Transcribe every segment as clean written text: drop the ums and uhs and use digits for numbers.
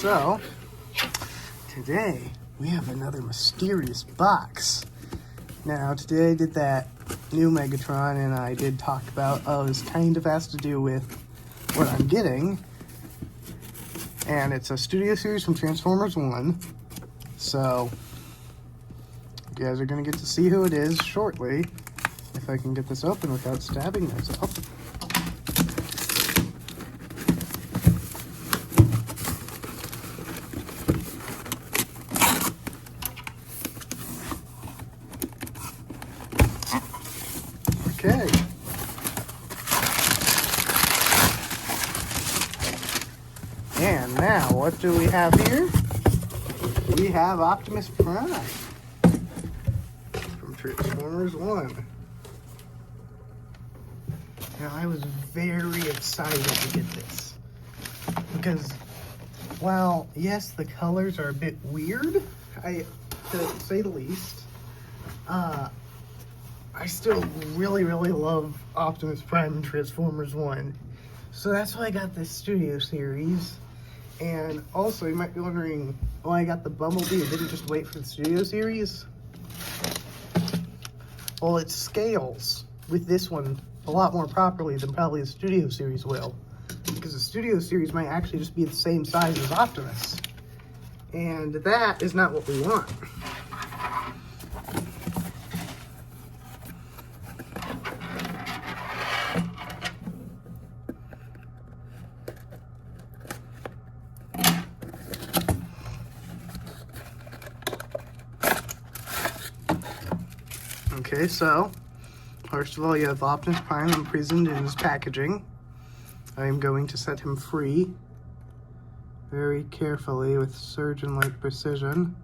So, today we have another mysterious box. Now, today I did that new Megatron, and I did talk about, this kind of has to do with what I'm getting. And it's a studio series from Transformers 1. So, you guys are going to get to see who it is shortly. If I can get this open without stabbing myself. Okay. And now, what do we have here? We have Optimus Prime from Transformers 1. Now, I was very excited to get this because, while yes, the colors are a bit weird, to say the least, I still really love Optimus Prime in Transformers 1. So that's why I got this studio series. And also, you might be wondering why I got the Bumblebee and didn't just wait for the studio series. Well, it scales with this one a lot more properly than probably the studio series will. Because the studio series might actually just be the same size as Optimus. And that is not what we want. Okay, so, first of all, you have Optimus Prime imprisoned in his packaging. I am going to set him free very carefully with surgeon-like precision.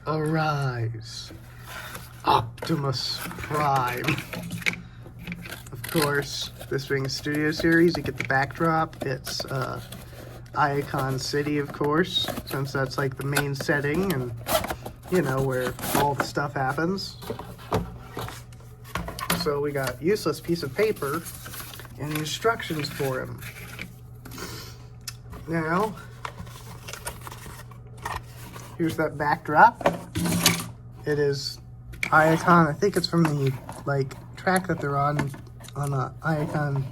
Arise, Optimus Prime. Of course, this being a studio series, you get the backdrop. It's Icon City, of course, since that's like the main setting and, you know, where all the stuff happens. So we got a useless piece of paper and the instructions for him. Now, here's that backdrop. It is Icon, I think it's from the, track that they're on the Icon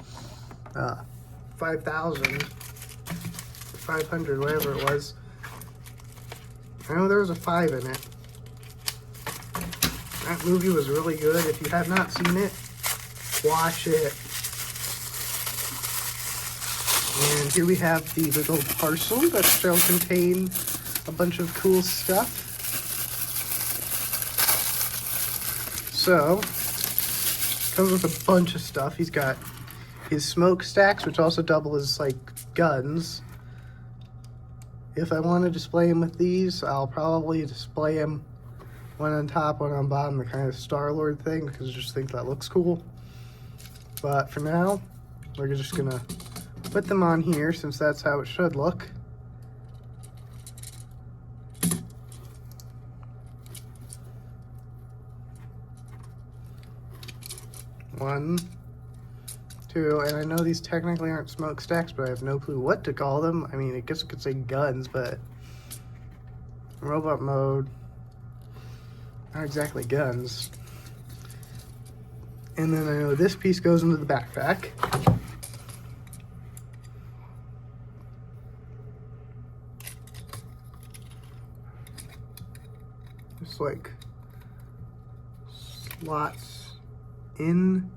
5,000, 500, whatever it was. I know there was a 5 in it. That movie was really good. If you have not seen it, watch it. And here we have the little parcel that shall contain a bunch of cool stuff. So, comes with a bunch of stuff. He's got his smokestacks, which also double as, guns. If I want to display him with these, I'll probably display him one on top, one on bottom, the kind of Star-Lord thing, because I just think that looks cool. But for now, we're just going to put them on here, since that's how it should look. One, two, and I know these technically aren't smokestacks, but I have no clue what to call them. I mean, I guess I could say guns, but robot mode, not exactly guns. And then I know this piece goes into the backpack. Just slots in.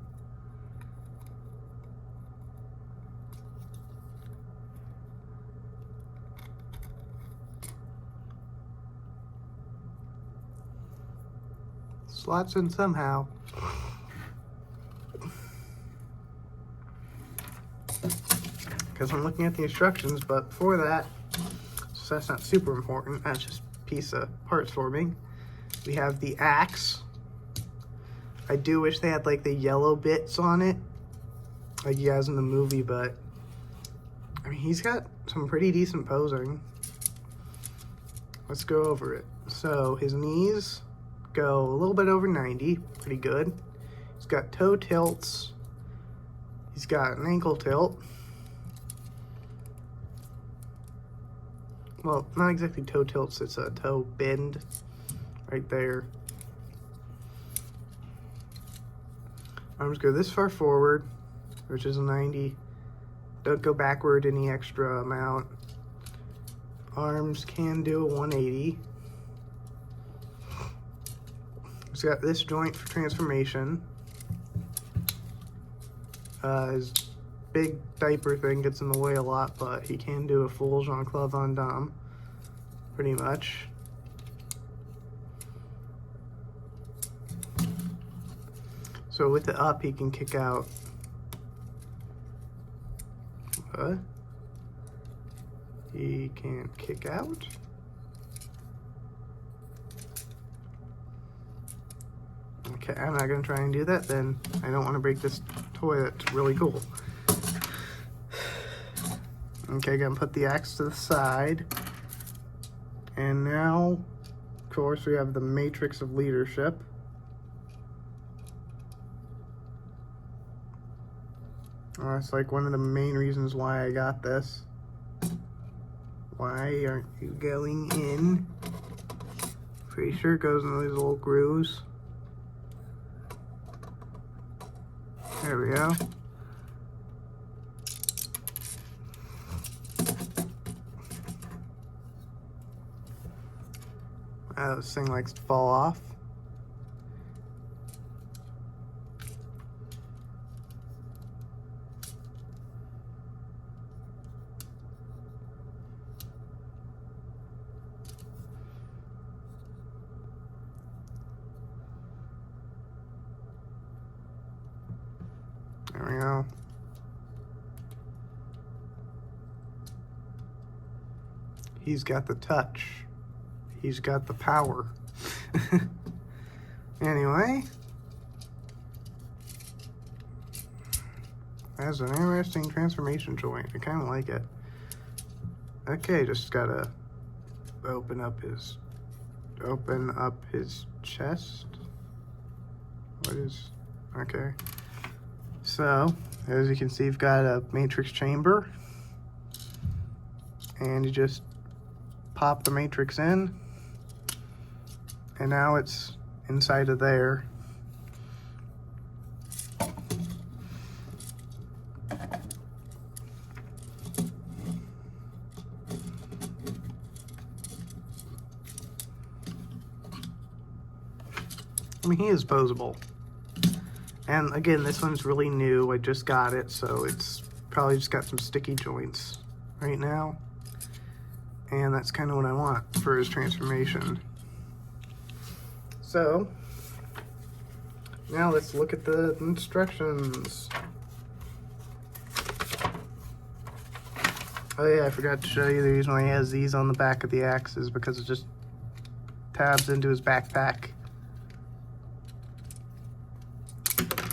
Slots in somehow. Because I'm looking at the instructions, but before that, so that's not super important, that's just a piece of parts forming. We have the axe. I do wish they had the yellow bits on it, like he has in the movie, but I mean, he's got some pretty decent posing. let's go over it. So his knees go a little bit over 90, pretty good. He's got toe tilts. He's got an ankle tilt. Well, not exactly toe tilts, it's a toe bend right there. Arms go this far forward, which is a 90. Don't go backward any extra amount. Arms can do a 180. He's got this joint for transformation. His big diaper thing gets in the way a lot, but he can do a full Jean-Claude Van Damme, pretty much. So with the up, he can kick out. What? He can kick out? Okay, I'm not gonna try and do that then. I don't want to break this toy that's really cool. Okay, gonna put the axe to the side. And now, of course, we have the Matrix of Leadership. That's like one of the main reasons why I got this. Why aren't you going in? Pretty sure it goes in those little grooves. There we go. This thing likes to fall off. There we go. He's got the touch. He's got the power. Anyway. That's an interesting transformation joint. I kind of like it. Okay, just gotta open up his chest. What is... Okay. So, as you can see, you've got a matrix chamber. And you just pop the matrix in. And now it's inside of there. I mean, he is posable. And again, this one's really new. I just got it, so it's probably just got some sticky joints right now. And that's kind of what I want for his transformation. So, now let's look at the instructions. Oh yeah, I forgot to show you the reason why he has these on the back of the axes, because it just tabs into his backpack.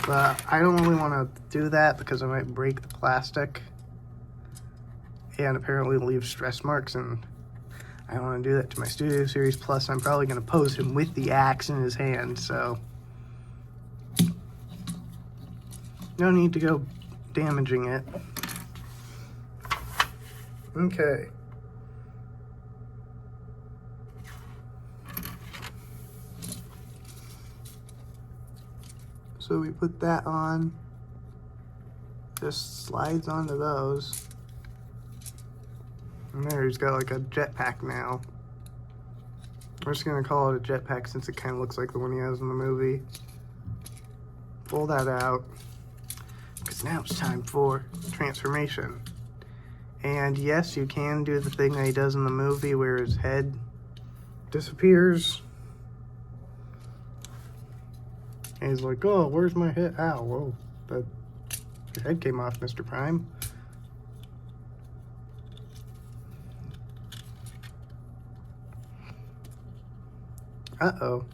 But I don't really want to do that because I might break the plastic and apparently leave stress marks, and I don't want to do that to my Studio Series. Plus, I'm probably going to pose him with the axe in his hand, so no need to go damaging it. Okay. So we put that on, just slides onto those. And there, he's got like a jetpack now. We're just gonna call it a jetpack since it kind of looks like the one he has in the movie. Pull that out, because now it's time for transformation. And yes, you can do the thing that he does in the movie where his head disappears. And he's like, oh, where's my head? Ow, whoa, your head came off, Mr. Prime. Uh-oh.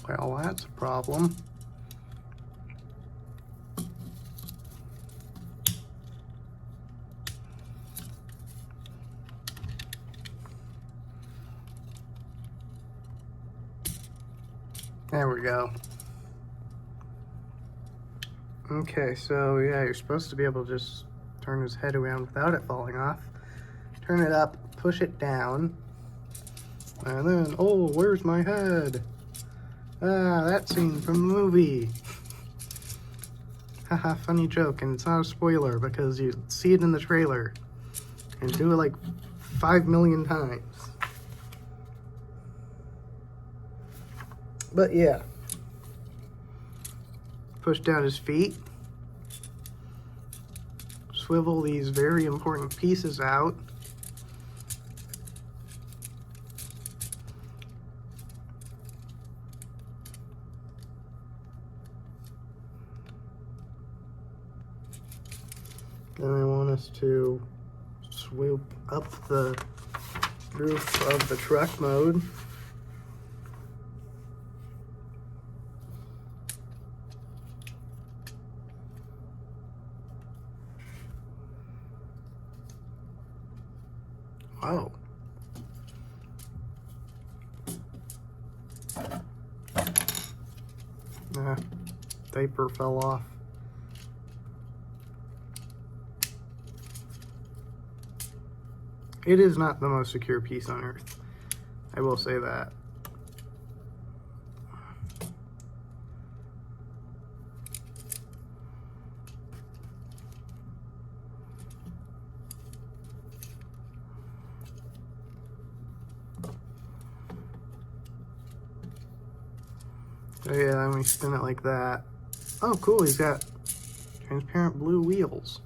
Well, that's a problem. There we go. Okay, so yeah, you're supposed to be able to just turn his head around without it falling off. Turn it up, push it down, and then, oh, where's my head? Ah, that scene from the movie. Haha, funny joke, and it's not a spoiler because you see it in the trailer and do it like 5 million times. But yeah. Push down his feet. Swivel these very important pieces out. Then I want us to swoop up the roof of the truck mode. Oh. Diaper fell off. It is not the most secure piece on Earth. I will say that. So yeah, then we spin it like that. Oh, cool, he's got transparent blue wheels.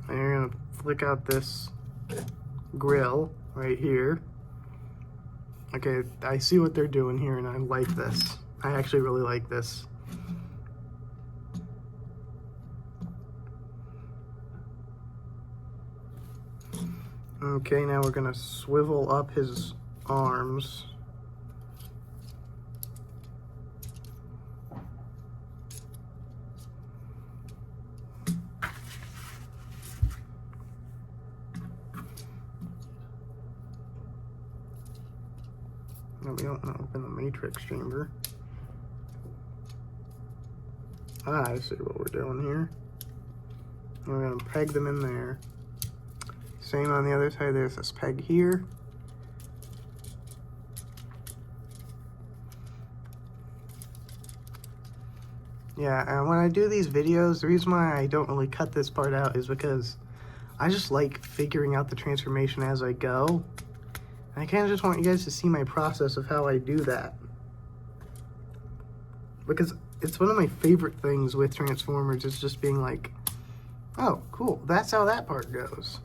And you're gonna flick out this grill right here. Okay, I see what they're doing here and I like this. I actually really like this. Okay, now we're gonna swivel up his arms. No, we don't want to open the matrix chamber. Ah, I see what we're doing here. We're gonna peg them in there. Same on the other side, there's this peg here. Yeah, and when I do these videos, the reason why I don't really cut this part out is because I just like figuring out the transformation as I go. And I kind of just want you guys to see my process of how I do that. Because it's one of my favorite things with Transformers, is just being like, oh, cool, that's how that part goes.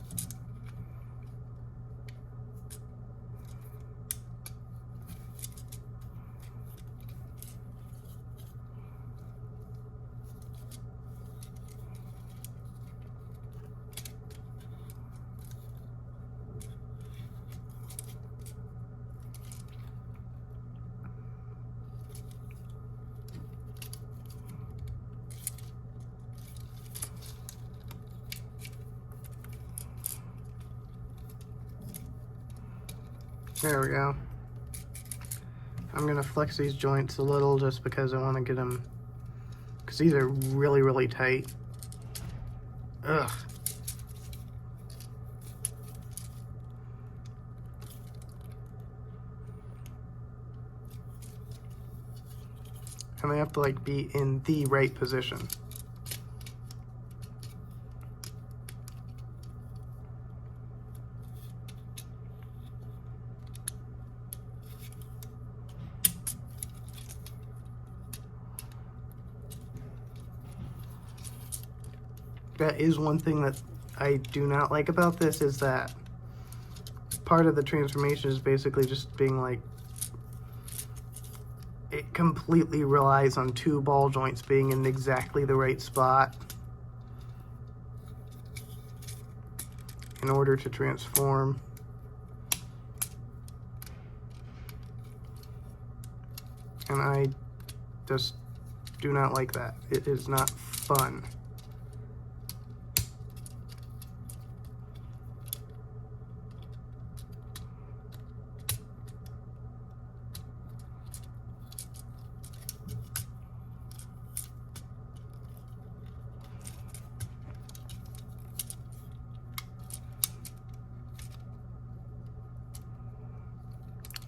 There we go. I'm gonna flex these joints a little just because I want to get them, because these are really, really tight. Ugh. And they have to like be in the right position. That is one thing that I do not like about this, is that part of the transformation is basically just being like, it completely relies on two ball joints being in exactly the right spot in order to transform. And I just do not like that. It is not fun.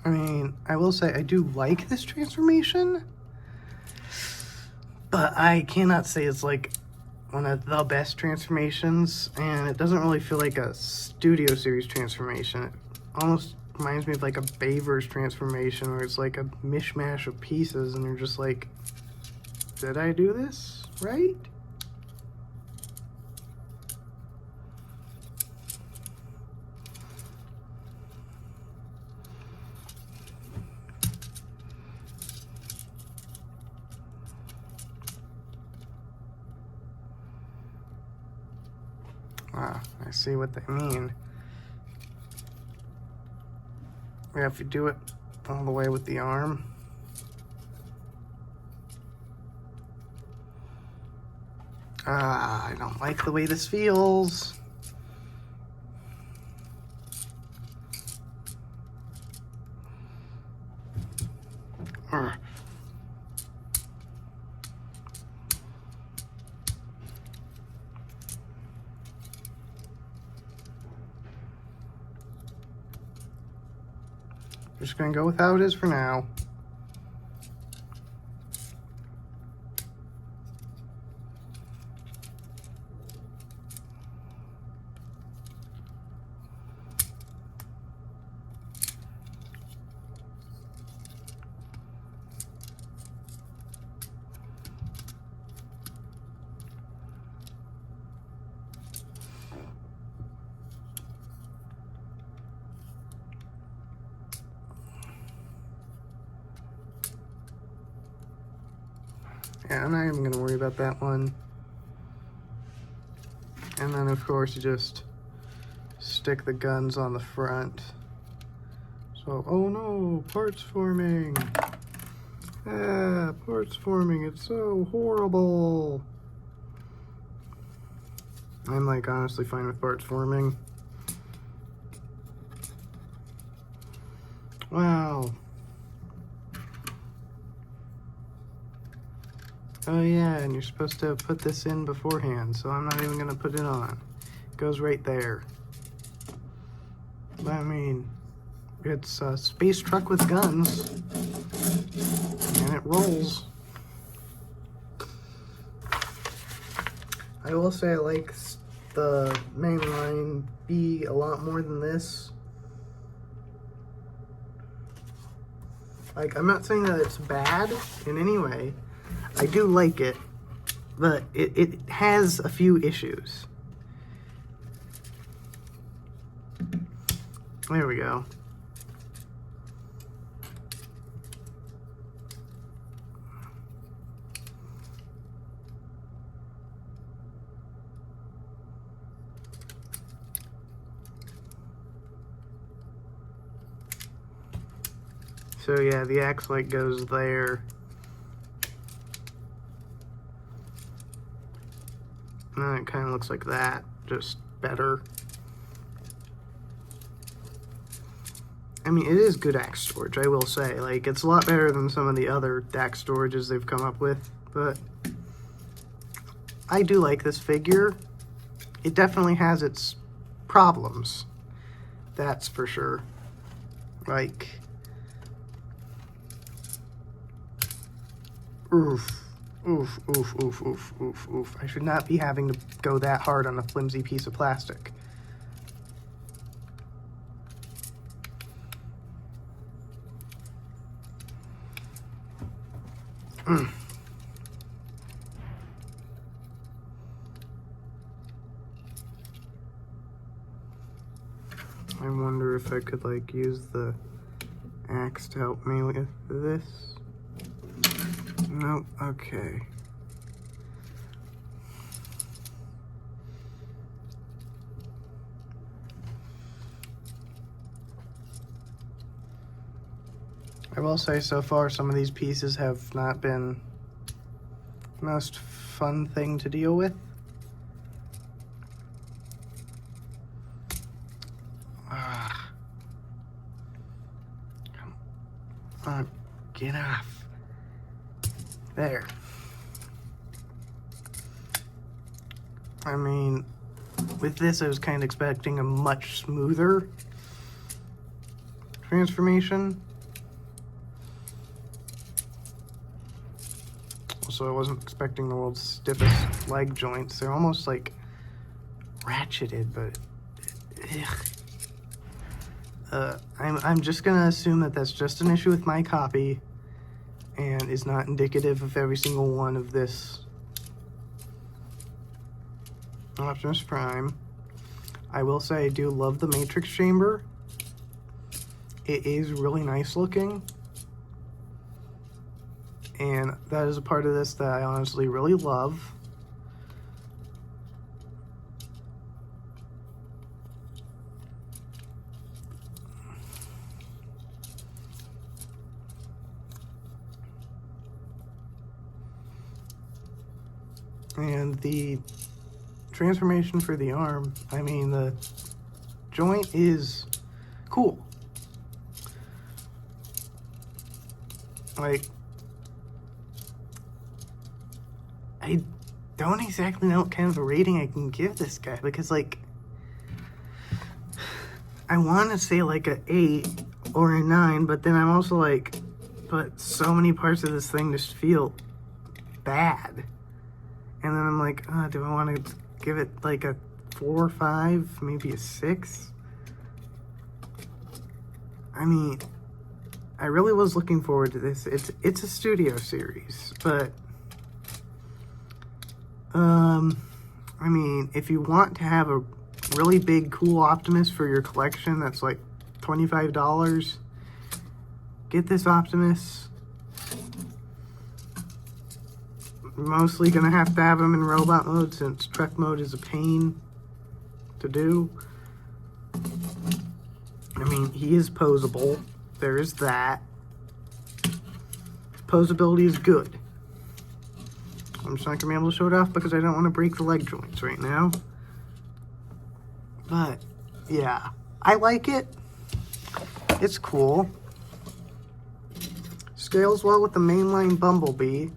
I mean, I will say I do like this transformation, but I cannot say it's like one of the best transformations, and it doesn't really feel like a Studio Series transformation. It almost reminds me of like a Baver's transformation, where it's like a mishmash of pieces, and you're just like, did I do this right? Ah, I see what they mean. Yeah, if you do it all the way with the arm. Ah, I don't like the way this feels. Ugh. Just gonna go with how it is for now. Yeah, I'm not even gonna worry about that one. And then of course you just stick the guns on the front. So, oh no, parts forming. Ah, parts forming, it's so horrible. I'm like honestly fine with parts forming. Wow. Oh yeah, and you're supposed to put this in beforehand, so I'm not even gonna put it on. It goes right there. I mean, it's a space truck with guns, and it rolls. I will say I like the mainline B a lot more than this. Like, I'm not saying that it's bad in any way. I do like it, but it has a few issues. There we go. So yeah, the axe light goes there. And it kind of looks like that, just better. I mean, it is good axe storage, I will say. Like, it's a lot better than some of the other axe storages they've come up with, but I do like this figure. It definitely has its problems, that's for sure. Like, oof, oof, oof, oof, oof, oof, oof. I should not be having to go that hard on a flimsy piece of plastic. Mm. I wonder if I could, like, use the axe to help me with this. Nope, okay. I will say so far some of these pieces have not been the most fun thing to deal with. Come on, get off. There. I mean, with this I was kind of expecting a much smoother transformation. Also, I wasn't expecting the world's stiffest leg joints. They're almost like ratcheted, but I'm just gonna assume that that's just an issue with my copy and is not indicative of every single one of this Optimus Prime. I will say I do love the Matrix Chamber. It is really nice looking. And that is a part of this that I honestly really love. And the transformation for the arm, I mean, the joint is cool. Like, I don't exactly know what kind of a rating I can give this guy, because, like, I want to say like a 8 or a 9, but then I'm also like, but so many parts of this thing just feel bad. And then I'm like, do I want to give it like a 4 or 5, maybe a 6? I mean, I really was looking forward to this. It's a studio series, but I mean, if you want to have a really big, cool Optimus for your collection that's like $25, get this Optimus. Mostly gonna have to have him in robot mode since truck mode is a pain to do. I mean, he is posable. There is that. Posability is good. I'm just not gonna be able to show it off because I don't want to break the leg joints right now. But yeah, I like it. It's cool. Scales well with the mainline Bumblebee.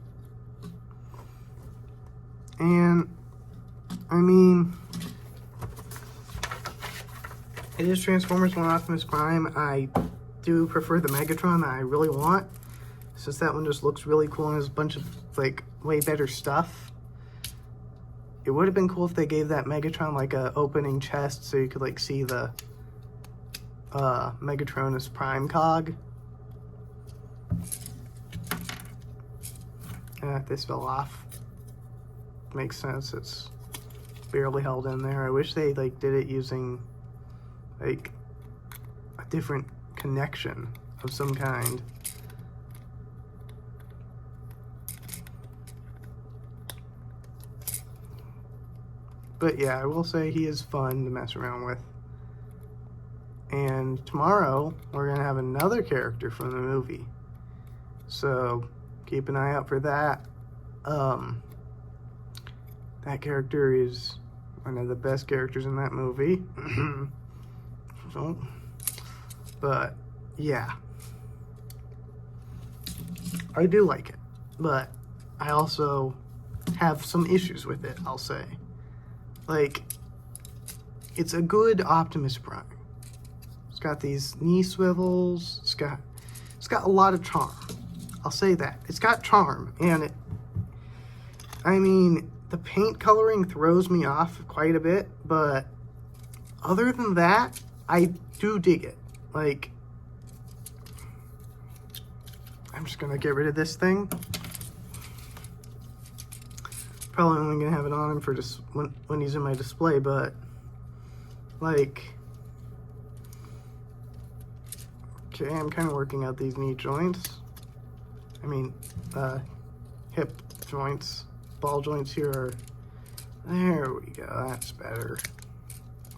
And I mean, it is Transformers 1 Optimus Prime. I do prefer the Megatron that I really want, since that one just looks really cool and has a bunch of like way better stuff. It would have been cool if they gave that Megatron like a opening chest so you could like see the Megatronus Prime cog. This fell off. Makes sense, it's barely held in there. I wish they like did it using like a different connection of some kind. But yeah, I will say he is fun to mess around with. And tomorrow we're gonna have another character from the movie, so keep an eye out for that. That character is one of the best characters in that movie. So, but yeah, I do like it, but I also have some issues with it, I'll say. Like, it's a good Optimus Prime. It's got these knee swivels. It's got a lot of charm. I'll say that. It's got charm, and I mean, the paint coloring throws me off quite a bit, but other than that, I do dig it. Like, I'm just gonna get rid of this thing. Probably only gonna have it on him for just when he's in my display, but like, okay, I'm kind of working out these knee joints. I mean, hip joints, ball joints here are, there we go, that's better.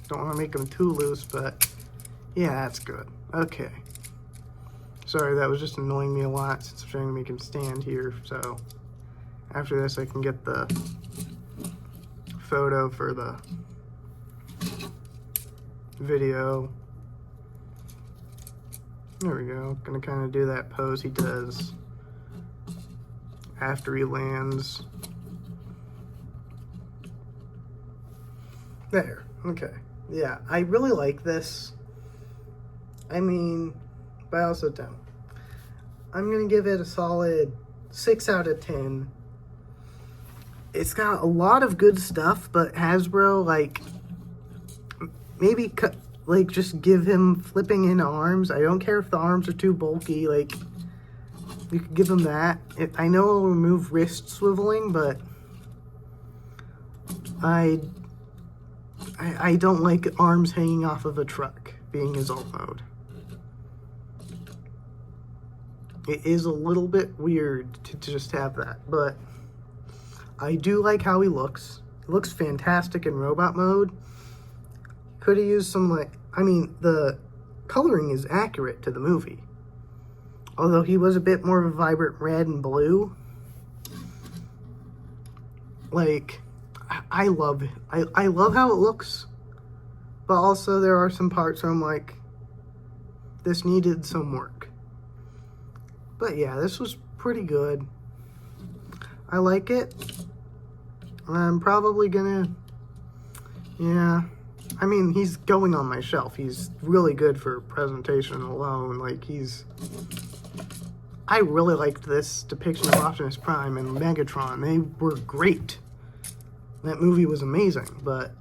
Don't want to make them too loose, but yeah, that's good. Okay. Sorry, that was just annoying me a lot since I'm trying to make him stand here, so after this I can get the photo for the video. There we go. Gonna kind of do that pose he does after he lands. There. Okay. Yeah, I really like this. I mean, but I also don't. I'm gonna give it a solid 6 out of 10. It's got a lot of good stuff, but Hasbro, like, maybe like just give him flipping in arms. I don't care if the arms are too bulky. Like, you could give him that. I know it'll remove wrist swiveling, but I don't like arms hanging off of a truck being his alt mode. It is a little bit weird to just have that, but I do like how he looks. He looks fantastic in robot mode. Could have used some, like, I mean, the coloring is accurate to the movie. Although he was a bit more of a vibrant red and blue. Like, I love how it looks. But also there are some parts where I'm like, this needed some work. But yeah, this was pretty good. I like it. I'm probably gonna, yeah. I mean, he's going on my shelf. He's really good for presentation alone. Like, I really liked this depiction of Optimus Prime and Megatron. They were great. That movie was amazing, but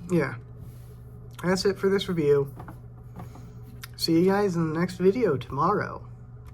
yeah. That's it for this review. See you guys in the next video tomorrow.